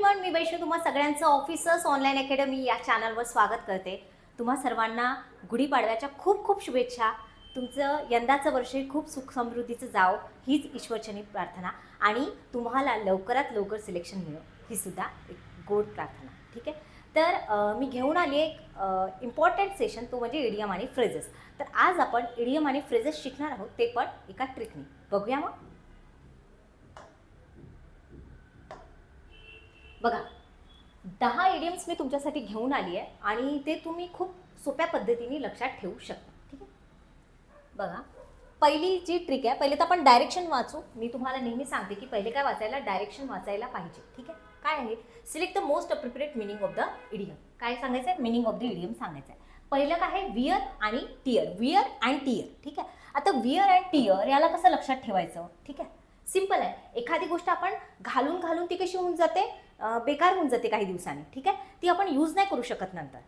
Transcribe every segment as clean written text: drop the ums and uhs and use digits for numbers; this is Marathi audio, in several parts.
एव्हरीवन, मी वैष्णू तुम्हा सगळ्यांचं ऑफिसर्स ऑनलाईन अकॅडमी या चॅनलवर स्वागत करते. तुम्हा सर्वांना गुढीपाडव्याच्या खूप खूप शुभेच्छा. तुमचं यंदाचं वर्ष खूप सुख समृद्धीचं जावं हीच ईश्वरचरणी प्रार्थना आणि तुम्हाला लवकरात लवकर सिलेक्शन मिळो ही सुद्धा एक गोड प्रार्थना. ठीक आहे, तर मी घेऊन आली एक इम्पॉर्टंट सेशन, तो म्हणजे इडियम आणि फ्रेजेस. तर आज आपण इडियम आणि फ्रेजेस शिकणार आहोत, ते पण एका ट्रिकने. बघूया मग. बघा, 10 इडियम्स मी तुमच्यासाठी घेऊन आली आहे आणि ते तुम्ही खूप सोप्या पद्धतीने लक्षात ठेवू शकता. ठीक आहे, बघा, पहिली जी ट्रिक आहे, पहिले तर आपण डायरेक्शन वाचू. मी तुम्हाला नेहमी सांगते की पहिले काय वाचायला, डायरेक्शन वाचायला पाहिजे. ठीक आहे, काय आहे, select the most appropriate meaning of the idiom. काय सांगायचं आहे, मिनिंग ऑफ द इडियम सांगायचं आहे. पहिलं काय आहे, वियर आणि टियर. Wear and tear. ठीक आहे, आता वियर अँड टियर याला कसं लक्षात ठेवायचं. ठीक आहे, सिंपल आहे. एखादी गोष्ट आपण घालून घालून ती कशी होऊन जाते, बेकार होऊन जाते काही दिवसांनी. ठीक आहे, ती आपण यूज नाही करू शकत नंतर.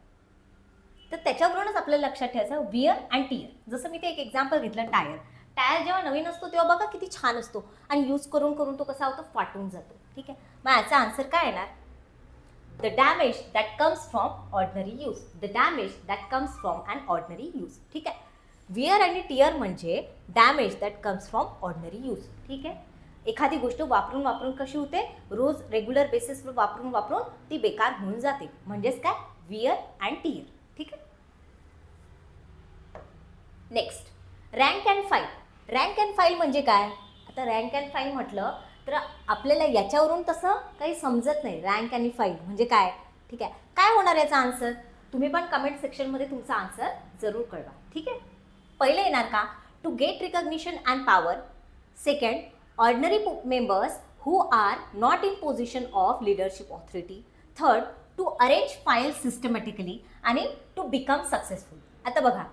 तर त्याच्यावरूनच आपल्याला लक्षात ठेवायचं वियर अँड टियर. जसं मी ते एक एक्झाम्पल घेतलं, टायर. टायर जेव्हा नवीन असतो तेव्हा बघा किती छान असतो आणि यूज करून करून तो कसा होतो, फाटून जातो. ठीक आहे, मग याचा आन्सर काय येणार, the damage that comes from ordinary use. The damage that comes from un ordinary use. ठीक आहे, वियर आणि टियर म्हणजे damage that comes from ordinary use. ठीक आहे, एखादी गोष्ट वापरून वापरून कशी होते, रोज रेग्युलर बेसिसवर वापरून वापरून ती बेकार होऊन जाते. म्हणजेच काय, वियर अँड टियर. ठीक आहे, next, rank and file. Rank and file म्हणजे काय. आता रँक अँड फाईल म्हटलं तर आपल्याला याच्यावरून तसं काही समजत नाही, रँक आणि फाईल म्हणजे काय. ठीक आहे, काय होणार याचा आन्सर, तुम्ही पण कमेंट सेक्शनमध्ये तुमचा आन्सर जरूर कळवा. ठीक आहे, पहिले येणार का, to get recognition and power. Second, ordinary members who are not in position of leadership authority. Third, to arrange files systematically आणि to become successful. आता बघा,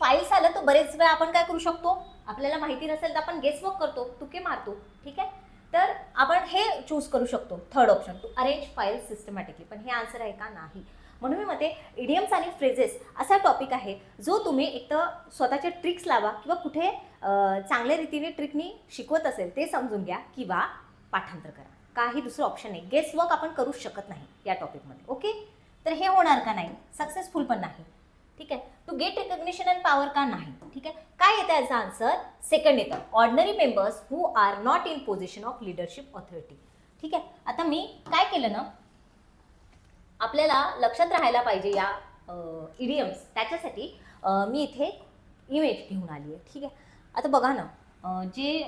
फाईल्स आलं तर बरेच वेळा आपण काय करू शकतो, आपल्याला माहिती नसेल तर आपण गेसवर्क करतो, तुके मारतो. ठीक आहे, तर आपण हे चूज करू शकतो, third option, to arrange files systematically. पण हे आन्सर आहे का, नाही. म्हणून मी म्हणते इडियम्स आणि फ्रेजेस असा टॉपिक आहे जो तुम्ही एक तर स्वतःचे ट्रिक्स लावा किंवा कुठे चांगल्या रीतीने ट्रिकनी शिकवत असेल ते समजून घ्या किंवा पाठांतर करा. काही दुसरं ऑप्शन नाही, गेस वर्क आपण करू शकत नाही या टॉपिकमध्ये. ओके, तर हे होणार का नाही, सक्सेसफुल पण नाही. ठीक आहे, to get recognition and power का नाही. ठीक आहे, काय येतं याचा आन्सर, सेकंड येतं, ordinary members who are not in position of leadership authority. ठीक आहे, आता मी काय केलं ना, आपल्याला लक्षात राहायला पाहिजे या इडियम्स, त्याच्यासाठी मी इथे इमेज घेऊन आली आहे. ठीक आहे, आता बघा ना, जे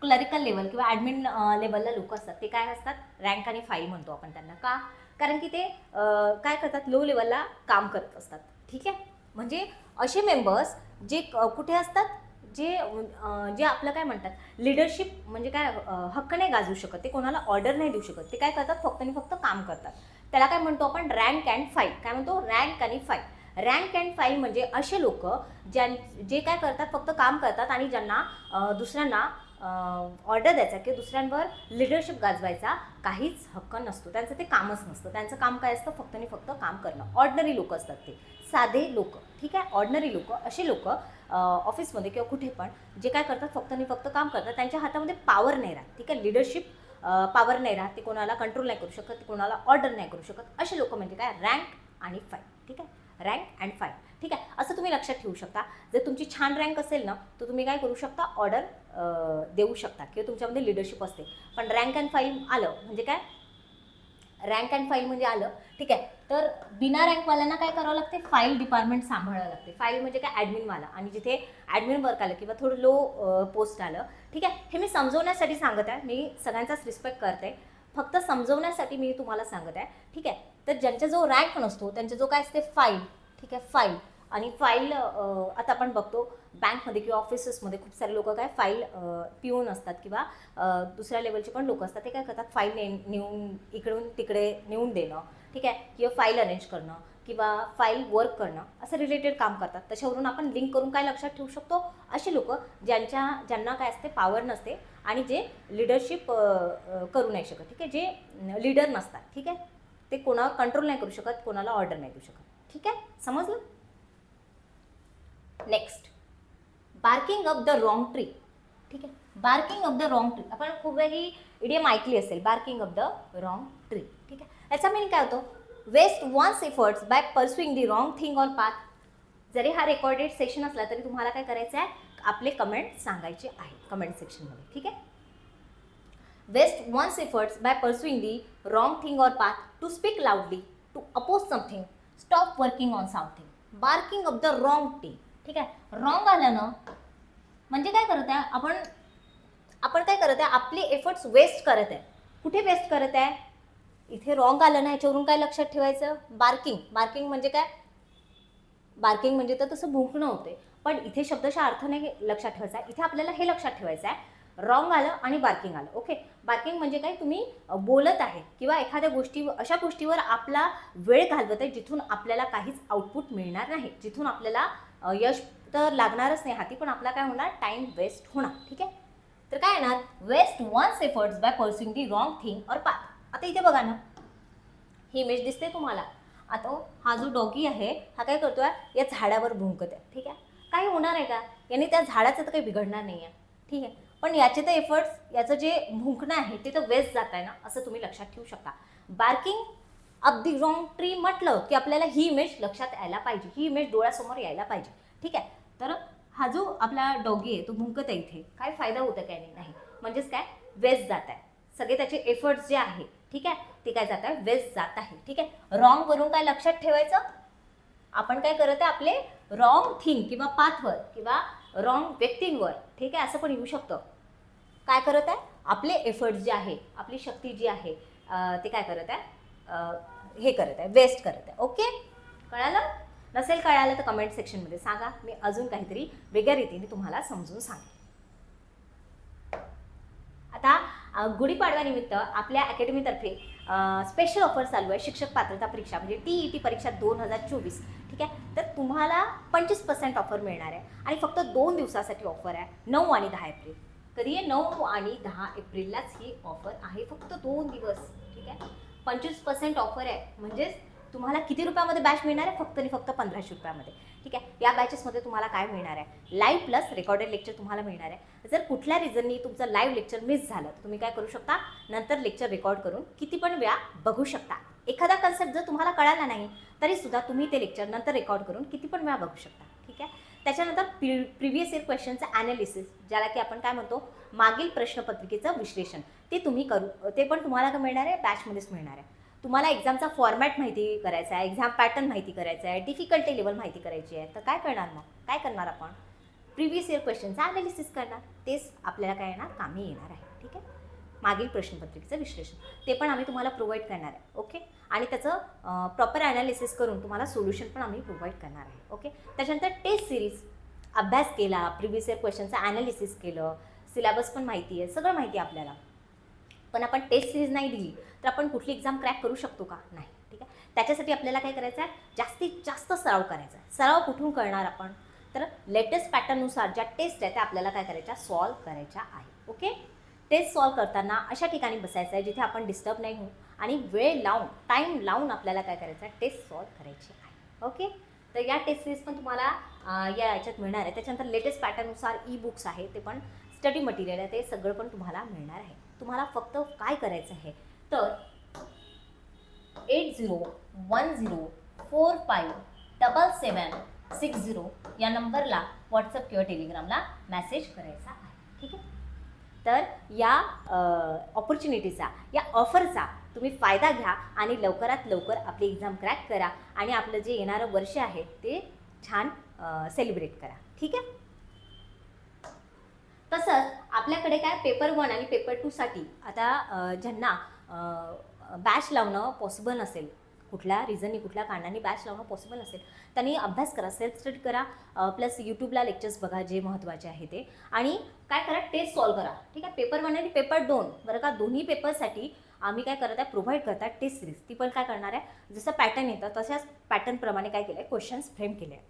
क्लरिकल लेवल किंवा ॲडमिन लेवलला लोक असतात ते काय असतात, रँक आणि फाईल म्हणतो आपण त्यांना. का, कारण की ते काय करतात, लो लेवलला काम करत असतात. ठीक आहे, म्हणजे असे मेंबर्स जे कुठे असतात, जे जे आपलं काय म्हणतात, लिडरशिप म्हणजे काय, हक्क नाही गाजवू शकत, ते कोणाला ऑर्डर नाही देऊ शकत, ते काय करतात, फक्त आणि फक्त काम करतात. त्याला काय म्हणतो आपण, रँक अँड फाईल. काय म्हणतो, रँक आणि फाईल. रँक अँड फाईल म्हणजे असे लोक जे काय करतात, फक्त काम करतात आणि ज्यांना दुसऱ्यांना ऑर्डर द्यायचा किंवा दुसऱ्यांवर लिडरशिप गाजवायचा काहीच हक्क नसतो, त्यांचं ते कामच नसतं. त्यांचं काम काय असतं, फक्त आणि फक्त काम करणं. ऑर्डिनरी लोक असतात ते, साधे लोक. ठीक आहे, ऑर्डिनरी लोक, असे लोक ऑफिसमध्ये किंवा कुठे पण जे काय करतात, फक्त आणि फक्त काम करतात. त्यांच्या हातामध्ये पॉवर नाही राहत. ठीक आहे, लिडरशिप पॉवर नाही राहत, ते कोणाला कंट्रोल नाही करू शकत, कोणाला ऑर्डर नाही करू शकत. असे लोक म्हणजे काय, रँक आणि फाईल. ठीक आहे, रँक अँड फाईल. ठीक आहे, असं तुम्ही लक्षात ठेवू शकता. जर तुमची छान रँक असेल ना, तर तुम्ही काय करू शकता, ऑर्डर देऊ शकता किंवा तुमच्यामध्ये लिडरशिप असते. पण रँक अँड फाईल आलं म्हणजे काय, रँक अँड फाईल म्हणजे आलं, ठीक आहे, तर बिना रँकवाल्यांना काय करावं लागते, फाईल डिपार्टमेंट सांभाळावं लागते. फाईल म्हणजे काय, ॲडमिनवाला. आणि जिथे ॲडमिन वर्क आलं किंवा थोडं लो पोस्ट आलं, ठीक आहे, हे मी समजवण्यासाठी सांगत आहे. मी सगळ्यांचाच रिस्पेक्ट करते, फक्त समजवण्यासाठी मी तुम्हाला सांगत आहे. ठीक आहे, तर ज्यांच्याजवळ रँक नसतो त्यांच्याजवळ काय असते, फाईल. ठीक आहे, फाईल. आणि फाईल आता आपण बघतो बँकमध्ये किंवा ऑफिसेसमध्ये खूप सारे लोक काय, फाईल पिऊन असतात किंवा दुसऱ्या लेवलचे पण लोक असतात. ते काय करतात, फाईल नेऊन इकडून तिकडे नेऊन देणं. ठीक आहे, किंवा फाईल अरेंज करणं किंवा फाईल वर्क करणं, असं रिलेटेड काम करतात. त्याच्यावरून आपण लिंक करून काय लक्षात ठेवू शकतो, असे लोक ज्यांना काय असते, पॉवर नसते आणि जे लिडरशिप करू नाही शकत. ठीक आहे, जे लीडर नसतात. ठीक आहे, ते कोणाला कंट्रोल नाही करू शकत, कोणाला ऑर्डर नाही देऊ शकत. ठीक आहे, समजलं. Next, barking up the wrong tree. ठीक आहे, barking off the wrong tree, आपण खूप वेळी इडियम ऐकली असेल, barking off the wrong tree. ठीक आहे, याचा मीनिंग काय होतो? Waste one's efforts by pursuing the wrong thing or path. जरी हा रेकॉर्डेड सेशन असला तरी तुम्हाला काय करायचं आहे, आपले कमेंट सांगायचे आहे कमेंट सेक्शनमध्ये. ठीक आहे, waste one's efforts by pursuing the wrong thing or path, to speak loudly, to oppose something, stop working on something. Barking off the wrong tree. ठीक आहे, रॉंग आलं ना म्हणजे काय करत आहे आपण काय करत आहे, आपले एफर्ट्स वेस्ट करत आहे. कुठे वेस्ट करत आहे? इथे रॉंग आलं ना, ह्याच्यावरून काय लक्षात ठेवायचं? बार्किंग. बार्किंग म्हणजे काय? बार्किंग म्हणजे तर तसं भुंकणं होते, पण इथे शब्दशः अर्थ नाही लक्षात ठेवायचा. इथे आपल्याला हे लक्षात ठेवायचं आहे, रॉंग आलं आणि बार्किंग आलं. ओके, बार्किंग म्हणजे काय? तुम्ही बोलत आहे किंवा एखाद्या अशा गोष्टीवर आपला वेळ घालवत आहे जिथून आपल्याला काहीच आउटपुट मिळणार नाही, जिथून आपल्याला यश तर लागणारच नाही हाती, पण आपला काय होणार? टाइम वेस्ट होणार. ठीक आहे, तर काय येणार? Waste one's efforts by pursuing the wrong thing or path. आता इथे बघा ना, ही इमेज दिसते तुम्हाला. आता हा जो डॉगी आहे हा काय करतोय? या झाडावर भुंकत आहे. ठीक आहे, काही होणार आहे का? याने त्या झाडाचं तर काही बिघडणार नाही आहे. ठीक आहे, पण याचे तर एफर्ट्स, याचं जे भुंकणं आहे ते तर वेस्ट जात आहे ना, असं तुम्ही लक्षात ठेवू शकता. Barking of the wrong tree म्हटलं की आपल्याला ही इमेज लक्षात यायला पाहिजे, ही इमेज डोळ्यासमोर यायला पाहिजे. ठीक आहे, तर हा जो आपला डॉगी आहे तो भुंकत आहे, इथे काय फायदा होतं काय? नाही, म्हणजेच काय? वेस्ट जात आहे. सगळे त्याचे एफर्ट्स जे आहे, ठीक आहे, ते काय जात आहे? वेस्ट जात आहे. ठीक आहे, रॉंग वरून काय लक्षात ठेवायचं? आपण काय करत आहे? आपले रॉंग थिंग किंवा पाथवर किंवा रॉंग व्यक्तींवर, ठीक आहे, असं पण येऊ शकतं. काय करत आहे? आपले एफर्ट्स जे आहे, आपली शक्ती जी आहे ते काय करत आहे? हे करत आहे, वेस्ट करत आहे. ओके, कळालं? नसेल कळालं तर कमेंट सेक्शनमध्ये सांगा, मी अजून काहीतरी वेगळ्या रीतीने तुम्हाला समजून सांगेन. आता गुढीपाडव्यानिमित्त आपल्या अकॅडमीतर्फे स्पेशल ऑफर चालू आहे, शिक्षक पात्रता परीक्षा म्हणजे TET परीक्षा 2024. ठीक आहे, तर तुम्हाला 25% ऑफर मिळणार आहे आणि फक्त 2 दिवसासाठी ऑफर आहे, 9 आणि 10 एप्रिल. कधी आहे? 9 आणि 10 एप्रिललाच ही ऑफर आहे, फक्त 2 दिवस. ठीक आहे, 25% ऑफर आहे, म्हणजेच तुम्हाला किती रुपयामध्ये बॅच मिळणार आहे? फक्त आणि फक्त 1500 रुपयामध्ये. ठीक आहे, या बॅचेसमध्ये तुम्हाला काय मिळणार आहे? लाईव्ह प्लस रेकॉर्डेड लेक्चर तुम्हाला मिळणार आहे. जर कुठल्या रिझननी तुमचं लाईव्ह लेक्चर मिस झालं तर तुम्ही काय करू शकता? नंतर लेक्चर रेकॉर्ड करून किती पण वेळा बघू शकता. एखादा कन्सेप्ट जर तुम्हाला कळाला नाही तरीसुद्धा तुम्ही ते लेक्चर नंतर रेकॉर्ड करून किती पण वेळा बघू शकता. ठीक आहे, त्याच्यानंतर प्रिव्हियस इयर क्वेश्चनचं ॲनालिसिस, ज्याला की आपण काय म्हणतो? मागील प्रश्नपत्रिकेचं विश्लेषण, ते तुम्ही ते पण तुम्हाला काय मिळणार आहे? बॅचमध्येच मिळणार आहे. तुम्हाला एक्झामचा फॉर्मॅट माहिती करायचा आहे, एक्झाम पॅटर्न माहिती करायचा आहे, डिफिकल्टी लेवल माहिती करायची आहे, तर काय करणार? मग काय करणार आपण? प्रिव्हियस इयर क्वेश्चनचा ॲनालिसिस करणार, तेच आपल्याला काय येणार? कामी येणार आहे. ठीक आहे, मागील प्रश्नपत्रिकेचं विश्लेषण, ते पण आम्ही तुम्हाला प्रोव्हाइड करणार आहे. ओके, आणि त्याचं प्रॉपर ॲनालिसिस करून तुम्हाला सोल्युशन पण आम्ही प्रोव्हाइड करणार आहे. ओके, त्याच्यानंतर टेस्ट सिरीज, अभ्यास केला, प्रिव्हियस इयर क्वेश्चनचं ॲनालिसिस केलं, सिलेबस पण माहिती आहे, सगळं माहिती आहे आपल्याला, पण आपण टेस्ट सिरीज नाही दिली तर आपण कुठली एक्झाम क्रॅक करू शकतो का? नाही. ठीक आहे, त्याच्यासाठी आपल्याला काय करायचं आहे? जास्तीत जास्त सराव करायचा आहे. सराव कुठून करणार आपण? तर लेटेस्ट पॅटर्ननुसार ज्या टेस्ट आहे त्या आपल्याला काय करायच्या? सॉल्व करायच्या आहे. ओके, टेस्ट सॉल्व करताना अशा ठिकाणी बसायचं आहे जिथे आपण डिस्टर्ब नाही होऊ आणि वेळ लावून, टाईम लावून आपल्याला काय करायचं आहे? टेस्ट सॉल्व करायची आहे. ओके, तर या टेस्ट सिरीज पण तुम्हाला या याच्यात मिळणार आहे. त्याच्यानंतर लेटेस्ट पॅटर्ननुसार ई बुक्स आहे, ते पण स्टडी मटेरियल आहे, ते सगळं पण तुम्हाला मिळणार आहे. तुम्हाला फक्त काय करायचं आहे? तर 8010457760 या नंबरला व्हॉट्सअप किंवा टेलिग्रामला मेसेज करायचा आहे. ठीक आहे, तर या ऑपॉर्च्युनिटीचा, या ऑफरचा तुम्ही फायदा घ्या आणि लवकरात लवकर आपली एक्झाम क्रॅक करा आणि आपलं जे येणारं वर्ष आहे ते छान सेलिब्रेट करा. ठीक आहे, तसंच आपल्याकडे काय पेपर 1 आणि पेपर 2 साठी आता ज्यांना बॅच लावणं पॉसिबल नसेल, कुठल्या रिझननी, कुठल्या कारणाने बॅच लावणं पॉसिबल नसेल, त्यांनी अभ्यास करा, सेल्फ स्टडी करा, प्लस यूट्यूबला लेक्चर्स बघा जे महत्त्वाचे आहे ते, आणि काय करा? टेस्ट सॉल्व करा. ठीक आहे, पेपर 1 आणि पेपर 2 बरं का, दोन्ही पेपरसाठी आम्ही काय करत आहे? प्रोव्हाइड करत आहे टेस्ट सिरीज. ती पण काय करणार आहे? जसं पॅटर्न येतं तशाच पॅटर्नप्रमाणे काय केलं आहे? क्वेश्चन्स फ्रेम केले आहे.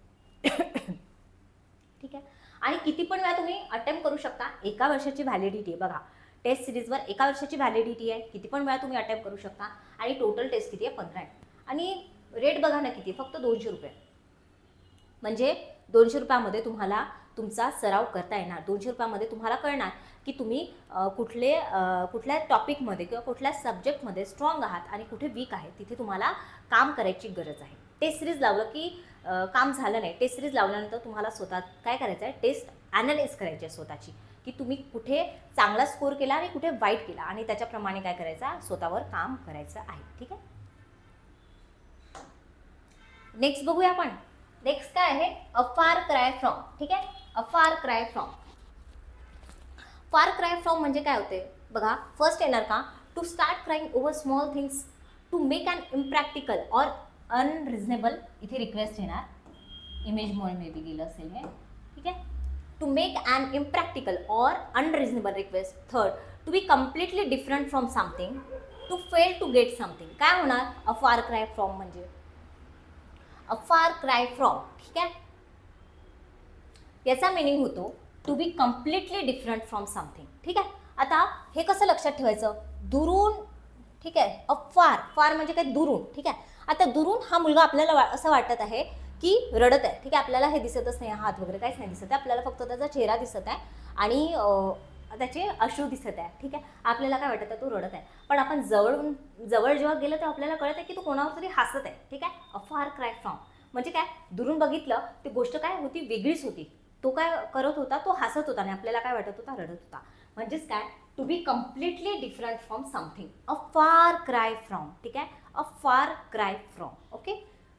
ठीक आहे, आणि किती पण वेळा तुम्ही अटेम्प्ट करू शकता. एका वर्षाची व्हॅलिडिटी आहे बघा, टेस्ट सिरीजवर एका वर्षाची व्हॅलिडिटी आहे. किती पण वेळा तुम्ही अटेम्प्ट करू शकता आणि टोटल टेस्ट किती आहे? 15 आहे. आणि रेट बघा ना किती, फक्त 200 रुपये. म्हणजे 200 रुपयामध्ये तुम्हाला तुमचा सराव करता येणार. 200 रुपयामध्ये तुम्हाला कळणार की तुम्ही कुठल्या टॉपिकमध्ये किंवा कुठल्या सब्जेक्टमध्ये स्ट्रॉंग आहात आणि कुठे वीक आहे. तिथे तुम्हाला काम करायची गरज आहे. टेस्ट सिरीज लावलं की काम झालं नाही. टेस्ट सिरीज लावल्यानंतर तुम्हाला स्वतः काय करायचं आहे, टेस्ट ॲनालाइज करायची आहे स्वतःची, की तुम्ही कुठे चांगला स्कोर केला आणि कुठे वाईट केला आणि त्याच्याप्रमाणे काय करायचं, स्वतःवर काम करायचं आहे. ठीक आहे. नेक्स्ट बघूया आपण. नेक्स्ट काय आहे, अ फार क्राय फ्रॉम. ठीक आहे, a far cry from. Far cry from म्हणजे काय होते बघा. फर्स्ट येणार का, to start crying over small things, to make an impractical or unreasonable. इथे रिक्वेस्ट येणार, इमेजमुळे मे बी गेलं असेल हे. ठीक आहे. To make an impractical or unreasonable request. Third, to be completely different from something, to fail to get something. काय होणार अ फार क्राय फ्रॉम म्हणजे, अ फार क्राय फ्रॉम. ठीक आहे. याचा मिनिंग होतो to be completely different from something. ठीक आहे. आता हे कसं लक्षात ठेवायचं, दुरून. ठीक आहे. अ फार, फार म्हणजे काय, दुरून. ठीक आहे. आता दुरून हा मुलगा आपल्याला असं वाटत आहे की रडत आहे. ठीक आहे. आपल्याला हे दिसतच नाही, हात वगैरे काहीच नाही दिसत आहे. आपल्याला फक्त त्याचा चेहरा दिसत आहे आणि त्याचे अश्रू दिसत आहे. ठीक आहे. आपल्याला काय वाटत आहे, तो रडत आहे. पण आपण जवळ जेव्हा गेलं तेव्हा आपल्याला कळत आहे की तो कोणावर तरी हसत आहे. ठीक आहे. अ फार क्राय फ्रॉम म्हणजे काय, दुरून बघितलं ती गोष्ट काय होती, वेगळीच होती. तो काय करत होता, तो हसत होता आणि आपल्याला काय वाटत होता, रडत होता. म्हणजेच काय, to be completely different from something. A far cry from. ठीक आहे. A far cry from. Okay.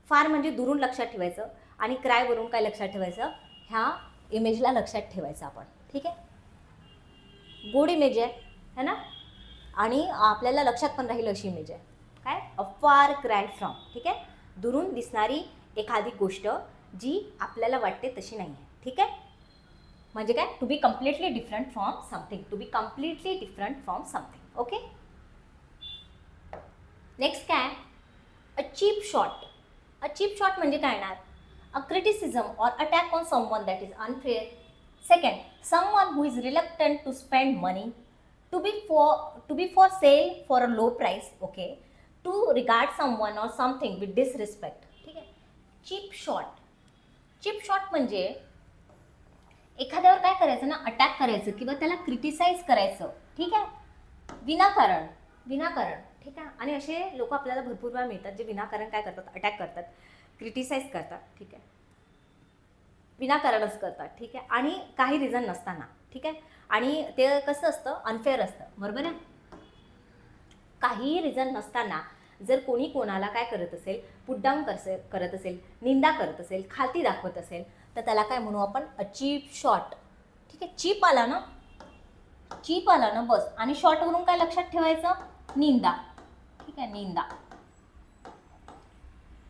फार म्हणजे दुरून लक्षात ठेवायचं आणि क्रायवरून काय लक्षात ठेवायचं, ह्या इमेजला लक्षात ठेवायचं आपण. ठीक आहे. गुड इमेज आहे ना, आणि आपल्याला लक्षात पण राहील अशी इमेज आहे. काय, अ फार क्राय फ्रॉम. ठीक आहे. दुरून दिसणारी एखादी गोष्ट जी आपल्याला वाटते तशी नाही आहे. ठीक आहे. म्हणजे काय, to be completely different from something. To be completely different from something. Okay. Next काय, a cheap shot. A cheap shot म्हणजे काय येणार, a criticism or attack on someone that is unfair. Second, someone who is reluctant to spend money, to be for sale for a low price. Okay. To regard someone or something with disrespect. ठीक आहे. Chip shot. चीप शॉट म्हणजे एखाद्यावर काय करायचं ना, अटॅक करायचं किंवा त्याला क्रिटिसाइज करायचं. ठीक आहे. विनाकारण. ठीक आहे. आणि असे लोक आपल्याला भरपूर वेळा मिळतात जे विनाकारण काय करतात, अटॅक करतात, क्रिटिसाइज करतात. ठीक आहे. विनाकारणच करतात. ठीक आहे. आणि काही रिझन नसताना. ठीक आहे. आणि ते कसं असतं, अनफेअर असतं. बरोबर आहे. काही रिझन नसताना जर कोणी कोणाला काय करत असेल, पुटडाऊन करत असेल, निंदा करत असेल, खालती दाखवत असेल, तर त्याला काय म्हणू आपण, अ चीप शॉट. ठीक आहे. चीप आला ना बस. आणि शॉर्टवरून काय लक्षात ठेवायचं, निंदा. ठीक आहे. निंदा,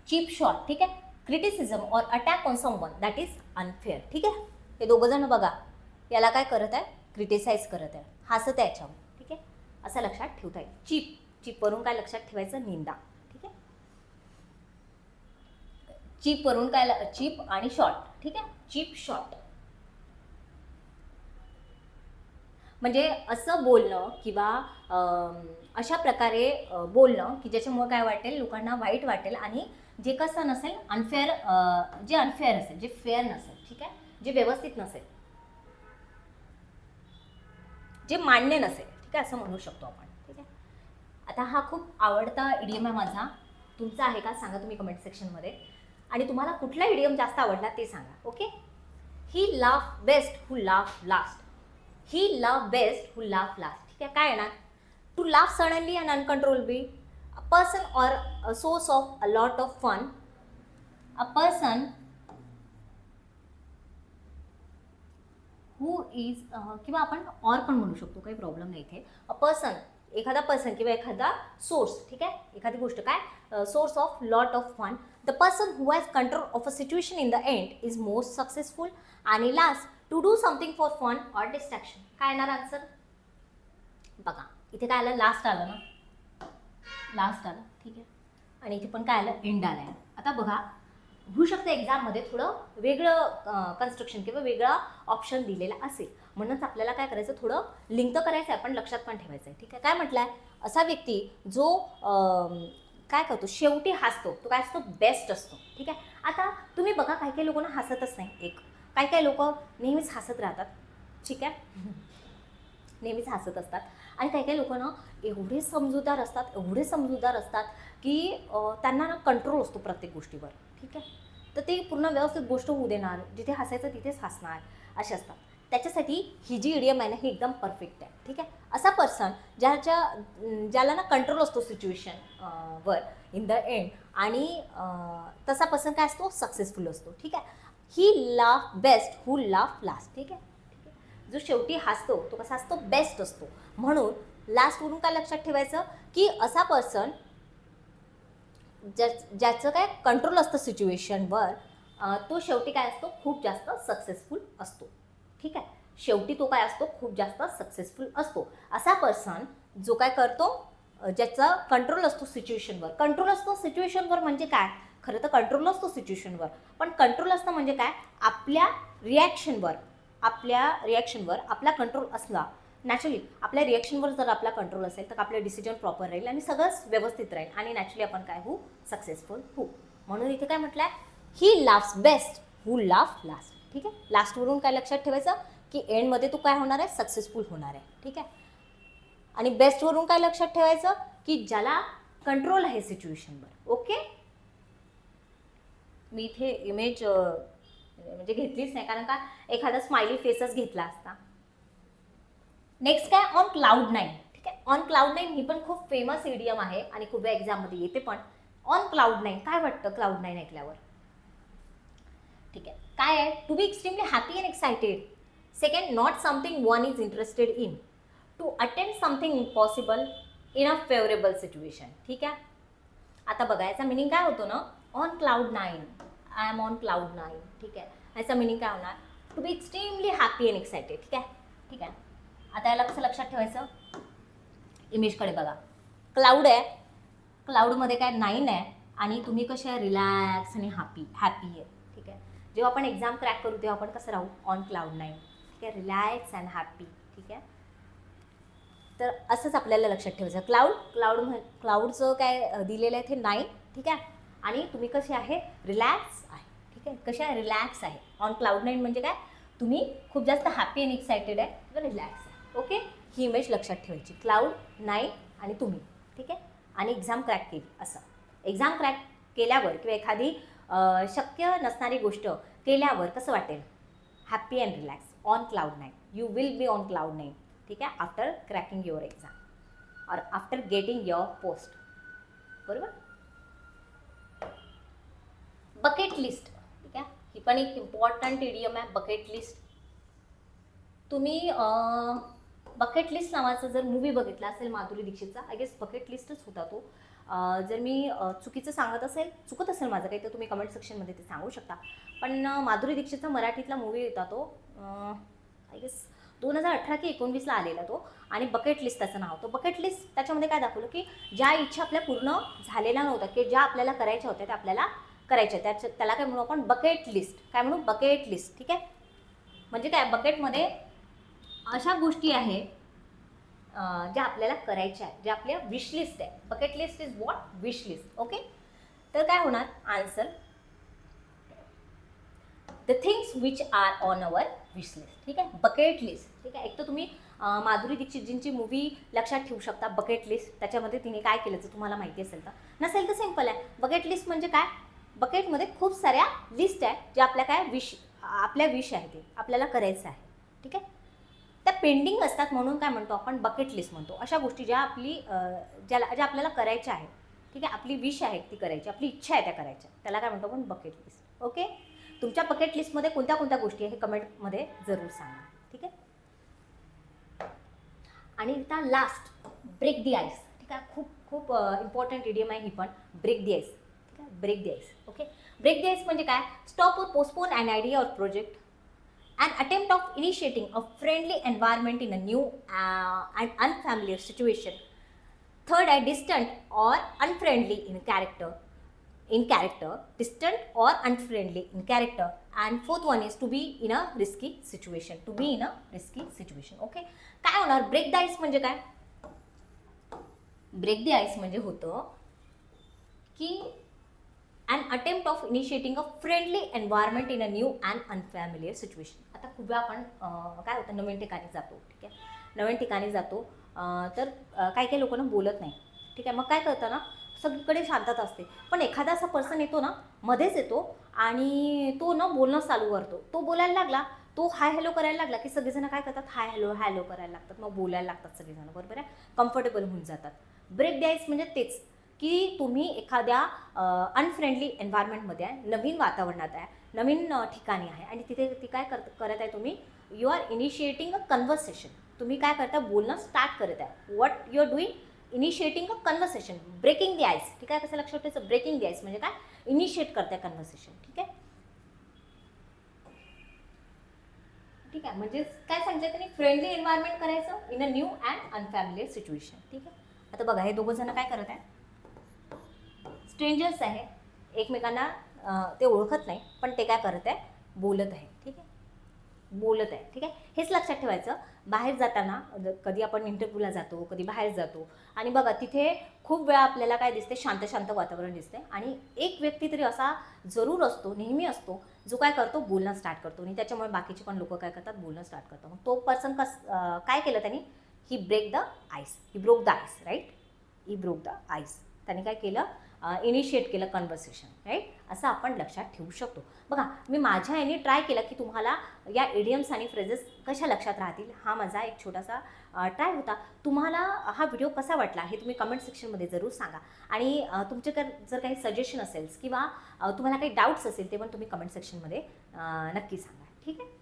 चीप शॉट. ठीक आहे. Criticism or attack on someone that is unfair. ठीक आहे. हे दोघं जण बघा, याला काय करत आहे, क्रिटिसाइज करत आहे, हसत आहे याच्यावर. ठीक आहे. असं लक्षात ठेवता येईल. चीपवरून काय लक्षात ठेवायचं, निंदा. ठीक आहे. चीपवरून काय, चीप आणि शॉर्ट. ठीक आहे. चीप शॉट म्हणजे असं बोलणं किंवा अशा प्रकारे बोलणं की ज्याच्यामुळे काय वाटेल, लोकांना वाईट वाटेल आणि जे कसं नसेल, अनफेअर, जे अनफेअर असेल, जे फेअर नसेल. ठीक आहे. जे व्यवस्थित नसेल, जे मान्य नसेल. ठीक आहे. असं म्हणू शकतो आपण. ठीक आहे. आता हा खूप आवडता इडियम आहे माझा. तुमचा आहे का सांगा तुम्ही कमेंट सेक्शनमध्ये. आणि तुम्हाला कुठला इडियम जास्त आवडला ते सांगा. Okay. He laugh best who laugh last. He love best who laugh last. ठीक आहे. काय येणार, to laugh suddenly and uncontrollably, a person or a source of a lot of fun. A person who is, किंवा आपण ऑर पण म्हणू शकतो, काही प्रॉब्लेम नाही इथे. अ पर्सन, एखादा पर्सन किंवा एखादा सोर्स. ठीक आहे. एखादी गोष्ट काय, source of lot of fun. The person who has control of a situation in the end is most successful. आणि last, to do something for fun or distraction. काय येणार आन्सर बघा. इथे काय आलं, लास्ट आलं ना, लास्ट आलं. ठीक आहे. आणि इथे पण काय आलं, एंड आलं आहे. आता बघा, होऊ शकतं एक्झाममध्ये थोडं वेगळं कन्स्ट्रक्शन किंवा वेगळा ऑप्शन दिलेला असेल. म्हणूनच आपल्याला काय करायचं, थोडं लिंक तर करायचं आहे पण लक्षात पण ठेवायचं आहे. ठीक आहे. काय म्हटलं आहे, असा व्यक्ती जो काय करतो, शेवटी हसतो, तो काय असतो, बेस्ट असतो. ठीक आहे. आता तुम्ही बघा, काही काही लोकांना हसतच नाही. एक काही काही लोक नेहमीच हसत राहतात, ठीक आहे, नेहमीच हसत असतात. आणि काही काही लोक ना एवढे समजूतदार असतात की त्यांना ना कंट्रोल असतो प्रत्येक गोष्टीवर, ठीक आहे. तर ते पूर्ण व्यवस्थित गोष्ट होऊ देणार, जिथे हसायचं तिथेच हसणार, असे असतात. त्याच्यासाठी ही जी इडियम आहे ना ही एकदम परफेक्ट आहे, ठीक आहे. असा पर्सन ज्याला ना कंट्रोल असतो सिच्युएशन वर इन द एंड, आणि तसा पर्सन काय असतो, सक्सेसफुल असतो, ठीक आहे. ही laugh best who laugh last, ठीक आहे. जो शेवटी हसतो तो कसा असतो, बेस्ट असतो. म्हणून लास्टवरून काय लक्षात ठेवायचं की असा पर्सन ज्याचं काय कंट्रोल असतं सिच्युएशनवर, तो शेवटी काय असतो, खूप जास्त सक्सेसफुल असतो, ठीक आहे. शेवटी तो काय असतो, खूप जास्त सक्सेसफुल असतो. असा पर्सन जो काय करतो, ज्याचा कंट्रोल असतो सिच्युएशनवर. कंट्रोल असतो सिच्युएशनवर म्हणजे काय, खरं तर कंट्रोल असतो सिच्युएशनवर, पण कंट्रोल असतं म्हणजे काय, आपल्या रिॲक्शनवर आपला कंट्रोल असला. नॅचरली आपल्या रिॲक्शनवर जर आपला कंट्रोल असेल तर आपलं डिसिजन प्रॉपर राहील आणि सगळंच व्यवस्थित राहील आणि नॅचरली आपण काय होऊ, सक्सेसफुल होऊ. म्हणून इथे काय म्हटलं आहे, ही laughs best who laugh last, ठीक आहे. लास्टवरून काय लक्षात ठेवायचं की एंडमध्ये तू काय होणार आहे, सक्सेसफुल होणार आहे, ठीक आहे. आणि बेस्टवरून काय लक्षात ठेवायचं की ज्याला कंट्रोल आहे सिच्युएशनवर, ओके. मी इथे इमेज म्हणजे घेतलीच नाही, कारण का एखादा स्माइली फेसच घेतला असता. नेक्स्ट काय, ऑन क्लाउड 9, ठीक आहे. ऑन क्लाउड 9 ही पण खूप फेमस इडियम आहे आणि खूप वेळा एक्झाममध्ये येते पण. ऑन क्लाउड 9 काय वाटतं क्लाउड 9 ऐकल्यावर, ठीक आहे. काय आहे, to be extremely happy and excited. Second, not something one is interested in. To attempt something impossible in a favourable situation, ठीक आहे. आता बघा याचा मिनिंग काय होतो ना, on cloud 9, I am on cloud 9, ठीक आहे. याचा मिनिंग काय होणार, to be extremely happy and excited, ठीक आहे, ठीक आहे. आता याला कसं लक्षात ठेवायचं, इमेजकडे बघा, क्लाउड आहे, क्लाउडमध्ये काय 9 आहे आणि तुम्ही कसे आहे, रिलॅक्स आणि हॅपी आहे, ठीक आहे. जेव्हा आपण एक्झाम क्रॅक करू तेव्हा आपण कसं राहू, ऑन क्लाउड 9, ठीक आहे, रिलॅक्स अँड हॅपी, ठीक आहे. तर असंच आपल्याला लक्षात ठेवायचं. क्लाउडचं काय दिलेलं आहे ते 9, ठीक आहे. आणि तुम्ही कसे आहे, रिलॅक्स आहे, ठीक आहे. कसे आहे, रिलॅक्स आहे. ऑन क्लाउड 9 म्हणजे काय, तुम्ही खूप जास्त हॅपी आणि एक्साइटेड आहे, रिलॅक्स आहे, ओके. ही इमेज लक्षात ठेवायची, क्लाउड 9 आणि तुम्ही, ठीक आहे. आणि एक्झाम क्रॅक केली, असं. एक्झाम क्रॅक केल्यावर किंवा एखादी शक्य नसणारी गोष्ट केल्यावर कसं वाटेल, happy and relax, on cloud 9. You will be on cloud 9, ठीक आहे, आफ्टर क्रॅकिंग युअर एक्झाम और आफ्टर गेटिंग युअर पोस्ट, बरोबर. बकेट लिस्ट, ठीक आहे. ही पण एक इम्पॉर्टंट इडियम आहे, बकेट लिस्ट. तुम्ही बकेट लिस्ट नावाचा जर मूवी बघितला असेल माधुरी दीक्षितचा, आय गेस बकेट लिस्टच होता तो. जर मी चुकीचं चुकत असेल माझं काही, तर तुम्ही कमेंट सेक्शनमध्ये ते सांगू शकता. पण माधुरी दीक्षितचा मराठीतला मूवी होता तो, आय गेस 2018 की 19ला आलेला तो. आणि बकेट लिस्ट त्याचं नाव होतं. बकेट लिस्ट त्याच्यामध्ये काय दाखवलं की ज्या इच्छा आपल्या पूर्ण झालेल्या नव्हत्या, की ज्या आपल्याला करायच्या होत्या त्या आपल्याला करायच्या, त्याला काय म्हणू आपण, बकेट लिस्ट. काय म्हणू, बकेट लिस्ट, ठीक आहे. म्हणजे काय, बकेटमध्ये अशा गोष्टी आहे ज्या आपल्याला करायच्या आहेत, ज्या आपल्या विश लिस्ट आहे. Bucket list is what, wish list, okay. तर काय होणार answer, the things which are on our wish list, ठीक आहे. बकेट लिस्ट, ठीक आहे. एक तर तुम्ही माधुरी दीक्षितजींची मूवी लक्षात ठेवू शकता, बकेट लिस्ट. त्याच्यामध्ये तिने काय केलं जर तुम्हाला माहिती असेल तर. नसेल तर सिम्पल आहे, बकेट लिस्ट म्हणजे काय, बकेटमध्ये खूप साऱ्या लिस्ट आहेत ज्या आपल्या काय आपल्या विश आहे, ते आपल्याला करायचं आहे, ठीक आहे. त्या पेंडिंग असतात म्हणून काय म्हणतो आपण, बकेट लिस्ट म्हणतो. अशा गोष्टी ज्या ज्या आपल्याला करायच्या आहेत, ठीक आहे. आपली विश आहे ती करायची, आपली इच्छा आहे त्या करायच्या, त्याला काय म्हणतो आपण, बकेट लिस्ट, ओके. तुमच्या बकेट लिस्टमध्ये कोणत्या कोणत्या गोष्टी आहे हे कमेंटमध्ये जरूर सांगा, ठीक आहे. आणि आता लास्ट, ब्रेक दी आईस, ठीक आहे. खूप खूप इम्पॉर्टंट इडियम आहे ही पण, ब्रेक दी आईस, ठीक आहे. Break the ice, okay. Break the ice म्हणजे काय, stop or postpone an idea or project, an attempt of initiating a friendly environment in a new and unfamiliar situation. Third, distant or unfriendly in character, distant or unfriendly in character. And fourth one is to be in a risky situation, okay. काय होणार, ब्रेक द आईस म्हणजे काय, ब्रेक द आईस म्हणजे होतं की and attempt of initiating a friendly environment in a new and unfamiliar situation. आता खूप वेळा आपण काय होतं, नवीन ठिकाणी जातो, ठीक आहे, नवीन ठिकाणी जातो, तर काही काही लोकांना बोलत नाही, ठीक आहे. मग काय करतं ना, सगळीकडे शांतता असते, पण एखादा असा पर्सन येतो ना, मध्येच येतो आणि तो ना बोलणं चालू करतो. तो बोलायला लागला, तो हाय हॅलो करायला लागला की सगळेजण काय करतात, हाय हॅलो हॅलो करायला लागतात, मग बोलायला लागतात सगळेजण, बरोबर आहे, कम्फर्टेबल होऊन जातात. ब्रेक द्यायचं म्हणजे तेच की तुम्ही एखाद्या अनफ्रेंडली एन्व्हायरमेंटमध्ये आहे, नवीन वातावरणात आहे, नवीन ठिकाणी आहे आणि तिथे ती काय करत आहे, तुम्ही you are initiating a conversation. तुम्ही काय करता, बोलणं स्टार्ट करत आहे. What you are doing, initiating a conversation, breaking the ice, ठीक आहे. कसं लक्षात ठेवायचं, ब्रेकिंग द आईस म्हणजे काय, इनिशिएट करते कन्व्हर्सेशन, ठीक आहे. ठीक आहे, म्हणजे काय सांगितलं त्यांनी, फ्रेंडली एन्व्हायरमेंट करायचं in a new and unfamiliar situation, ठीक आहे. आता बघा, हे दोघं जण काय करत आहे, स्ट्रेंजर्स आहे, एकमेकांना ते ओळखत नाही, पण ते काय करत आहे, बोलत आहे, ठीक आहे, बोलत आहे, ठीक आहे. हेच लक्षात ठेवायचं. बाहेर जाताना कधी आपण इंटरव्ह्यूला जातो, कधी बाहेर जातो आणि बघा तिथे खूप वेळा आपल्याला काय दिसते, शांत शांत वातावरण दिसते आणि एक व्यक्ती तरी असा जरूर असतो, नेहमी असतो, जो काय करतो, बोलणं स्टार्ट करतो आणि त्याच्यामुळे बाकीचे पण लोक काय करतात, बोलणं स्टार्ट करतात. मग तो पर्सन काय केलं त्यांनी, he break the ice, he broke the ice, right, he broke the ice. त्याने काय केलं, इनिशिएट केलं कन्व्हर्सेशन, राईट. असं आपण लक्षात ठेवू शकतो. बघा, मी माझ्या याने ट्राय केला की तुम्हाला या इडियम्स आणि फ्रेजेस कशा लक्षात राहतील, हा माझा एक छोटासा ट्राय होता. तुम्हाला हा व्हिडिओ कसा वाटला हे तुम्ही कमेंट सेक्शनमध्ये जरूर सांगा आणि तुमच्याकडे जर काही सजेशन असेल किंवा तुम्हाला काही डाऊट्स असेल ते पण तुम्ही कमेंट सेक्शनमध्ये नक्की सांगा, ठीक आहे.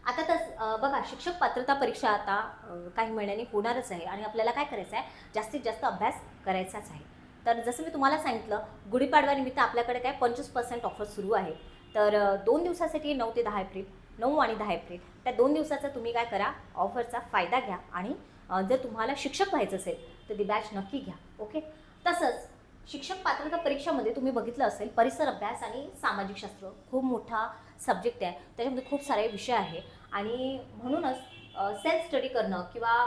आता तर बघा, शिक्षक पात्रता परीक्षा आता काही महिन्यांनी होणारच आहे आणि आपल्याला काय करायचं आहे, जास्तीत जास्त अभ्यास करायचाच आहे. तर जसं मी तुम्हाला सांगितलं, गुढीपाडव्यानिमित्त आपल्याकडे काय 25% ऑफर सुरू आहे. तर 2 दिवसासाठी 9 ते 10 एप्रिल, 9 आणि 10 एप्रिल, त्या 2 दिवसाचा तुम्ही काय करा, ऑफरचा फायदा घ्या आणि जर तुम्हाला शिक्षक व्हायचं असेल तर ती बॅच नक्की घ्या, ओके. तसंच शिक्षक पात्रता परीक्षामध्ये तुम्ही बघितलं असेल, परिसर अभ्यास आणि सामाजिक शास्त्र खूप मोठा सब्जेक्ट आहे, त्याच्यामध्ये खूप सारे विषय आहे आणि म्हणूनच सेल्फ स्टडी करणं किंवा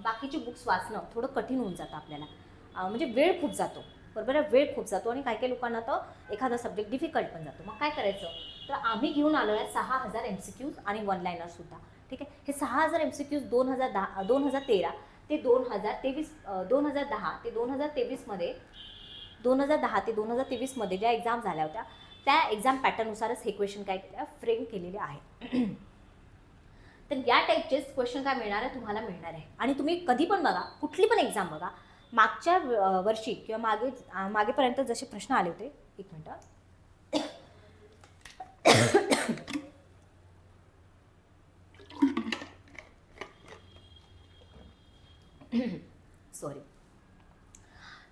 बाकीचे बुक्स वाचणं थोडं कठीण होऊन जातं आपल्याला, म्हणजे वेळ खूप जातो, बरोबर आहे, वेळ खूप जातो आणि काही काही लोकांना तर एखादा सब्जेक्ट डिफिकल्ट पण जातो. मग काय करायचं, तर आम्ही घेऊन आलो आहे 6000 MCQs आणि 1 लायनरसुद्धा, ठीक आहे. हे 6000 MCQs 2013 ते 2023, 2010 ते 2023मध्ये, 2010 ते 2023मध्ये ज्या एक्झाम झाल्या होत्या त्या एक्झाम पॅटर्ननुसारच हे क्वेश्चन काय केलं, फ्रेम केलेले आहे. तर या टाईपचेच क्वेश्चन काय मिळणार आहे, तुम्हाला मिळणार आहे. आणि तुम्ही कधी पण बघा, कुठली पण एक्झाम बघा, मागच्या वर्षी किंवा मागेपर्यंत जसे प्रश्न आले होते, एक मिनटं, सॉरी.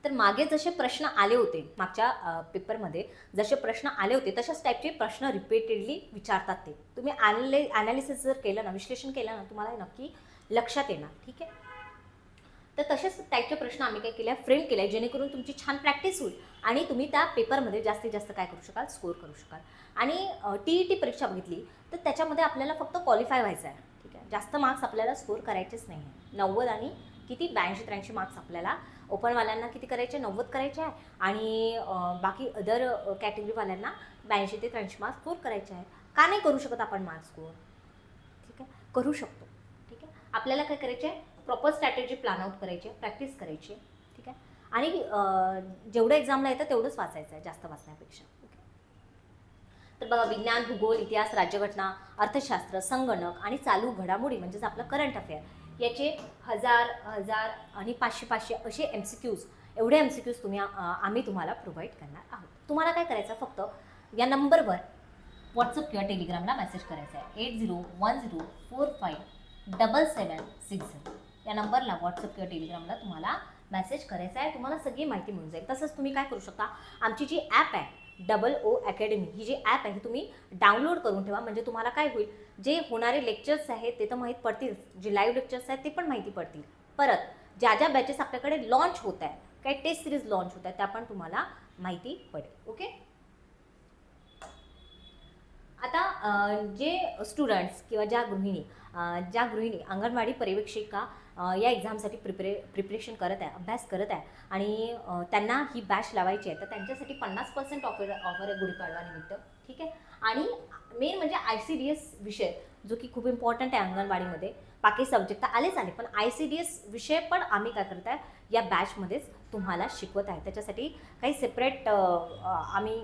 तर मागे जसे प्रश्न आले होते, मागच्या पेपरमध्ये जसे प्रश्न आले होते तशाच टाईपचे प्रश्न रिपीटेडली विचारतात. ते तुम्ही ॲनालिसिस जर केलं ना, विश्लेषण केलं ना, तुम्हाला नक्की लक्षात येणार, ठीक आहे. तर तसेच टाईपचे प्रश्न आम्ही काय केले, फ्रेम केले आहे, जेणेकरून तुमची छान प्रॅक्टिस होईल आणि तुम्ही त्या पेपरमध्ये जास्तीत जास्त काय करू शकाल, स्कोर करू शकाल. आणि TET परीक्षा बघितली तर त्याच्यामध्ये आपल्याला फक्त क्वालिफाय व्हायचं आहे, ठीक आहे. जास्त मार्क्स आपल्याला स्कोर करायचेच नाही आहे. 90 आणि किती 82-83 मार्क्स आपल्याला, ओपनवाल्यांना किती करायचे, 90 करायचे आहे आणि बाकी अदर कॅटेगरीवाल्यांना 82 ते 83 मार्क्स स्कोर करायचे आहे. का नाही करू शकत आपण मार्क्स स्कोर, ठीक आहे, करू शकतो, ठीक आहे. आपल्याला काय करायचे आहे, प्रॉपर स्ट्रॅटेजी प्लॅन आउट करायची, प्रॅक्टिस करायची, ठीक आहे. आणि जेवढं एक्झामला येतं तेवढंच वाचायचं आहे, जास्त वाचण्यापेक्षा, ओके. तर बघा, विज्ञान, भूगोल, इतिहास, राज्यघटना, अर्थशास्त्र, संगणक आणि चालू घडामोडी म्हणजेच आपलं करंट अफेअर, याचे 1000 आणि 500 असे MCQs, एवढे MCQs आम्ही तुम्हाला प्रोव्हाइड करणार आहोत. तुम्हाला काय करायचं, फक्त या नंबरवर व्हॉट्सअप किंवा टेलिग्रामला मेसेज करायचा आहे, 8010457760. या नंबरला व्हॉट्सअप किंवा टेलिग्रामला तुम्हाला मेसेज करायचा आहे, तुम्हाला सगळी माहिती मिळून जाईल. तसंच तुम्ही काय करू शकता, आमची जी ॲप आहे O अकॅडमी, ही जी ॲप आहे तुम्ही डाउनलोड करून ठेवा, म्हणजे तुम्हाला काय होईल, जे होणारे लेक्चर्स आहेत ते तर माहीत पडतील, जे लाईव्ह लेक्चर्स आहेत ते पण माहिती पडतील. परत ज्या ज्या बॅचेस आपल्याकडे लॉन्च होत आहे, काही टेस्ट सिरीज लॉन्च होत आहे, त्या पण तुम्हाला माहिती पडेल, ओके. आता जे स्टुडंट्स किंवा ज्या गृहिणी अंगणवाडी पर्यवेक्षिका या एक्झामसाठी प्रिपरेशन करत आहे, अभ्यास करत आहे आणि त्यांना ही बॅच लावायची आहे, तर त्यांच्यासाठी 50% ऑफर आहे गुढीपाडवानिमित्त, ठीक आहे. आणि मेन म्हणजे ICDS विषय जो की खूप इम्पॉर्टंट आहे अंगणवाडीमध्ये. बाकी सब्जेक्ट तर आलेच आले, पण ICDS विषय पण आम्ही काय करत आहे या बॅचमध्येच तुम्हाला शिकवत आहे. त्याच्यासाठी काही सेपरेट आम्ही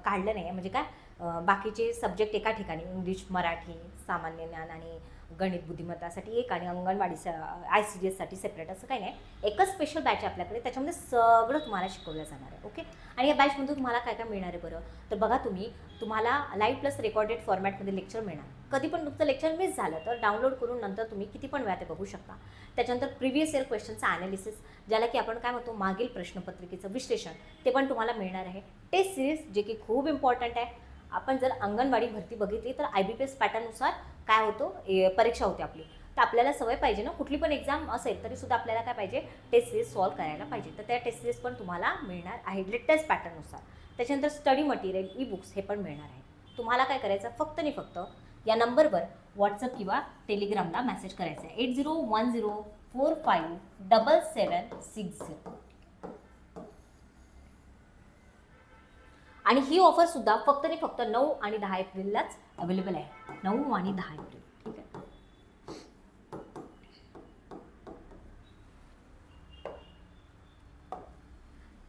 काढलं नाही आहे. म्हणजे काय बाकीचे सब्जेक्ट एका ठिकाणी, इंग्लिश, मराठी, सामान्य ज्ञान आणि गणित बुद्धिमत्तासाठी एक आणि अंगणवाडी ICDSसाठी सेपरेट असं काही नाही. एकच स्पेशल बॅच आहे आपल्याकडे, त्याच्यामध्ये सगळं तुम्हाला शिकवलं जाणार आहे. ओके. आणि या बॅचमधून तुम्हाला काय काय मिळणार आहे बरं, तर बघा तुम्हाला लाईव्ह प्लस रेकॉर्डेड फॉर्मॅटमध्ये लेक्चर मिळणार. कधी पण तुमचं लेक्चर मिस झालं तर डाउनलोड करून नंतर तुम्ही किती पण वेळा ते बघू शकता. त्याच्यानंतर प्रिव्हियस इयर क्वेश्चनचं ॲनालिसिस, ज्याला की आपण काय म्हणतो मागील प्रश्नपत्रिकेचं विश्लेषण, ते पण तुम्हाला मिळणार आहे. टेस्ट सिरीज जे की खूप इम्पॉर्टंट आहे. आपण जर अंगणवाडी भरती बघितली तर IBPS पॅटर्ननुसार काय होतो परीक्षा होते आपली, तर आपल्याला सवय पाहिजे ना, कुठली पण एक्झाम असेल तरीसुद्धा आपल्याला काय पाहिजे, टेस्ट सिरीज सॉल्व करायला पाहिजे. तर त्या टेस्ट सिरीज पण तुम्हाला मिळणार आहे लेटेस्ट पॅटर्ननुसार. त्याच्यानंतर स्टडी मटेरियल, ई-बुक्स हे पण मिळणार आहे. तुम्हाला काय करायचं, फक्त आणि फक्त या नंबरवर व्हॉट्सअप किंवा टेलिग्रामला मेसेज करायचा आहे 8010457760. आणि ही ऑफरसुद्धा फक्त आणि फक्त 9 आणि 10 एप्रिललाच अवेलेबल आहे. 9 आणि 10 एप्रिल, ठीक आहे.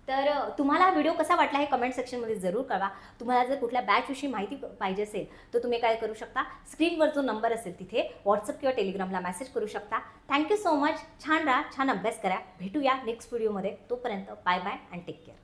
तर तुम्हाला हा व्हिडिओ कसा वाटला हे कमेंट सेक्शनमध्ये जरूर कळवा. तुम्हाला जर कुठल्या बॅचविषयी माहिती पाहिजे असेल तर तुम्ही काय करू शकता, स्क्रीनवर जो नंबर असेल तिथे व्हॉट्सअप किंवा टेलिग्रामला मेसेज करू शकता. Thank you so much. छान राहा, छान अभ्यास करा. भेटूया नेक्स्ट व्हिडिओमध्ये. तोपर्यंत bye bye and take care.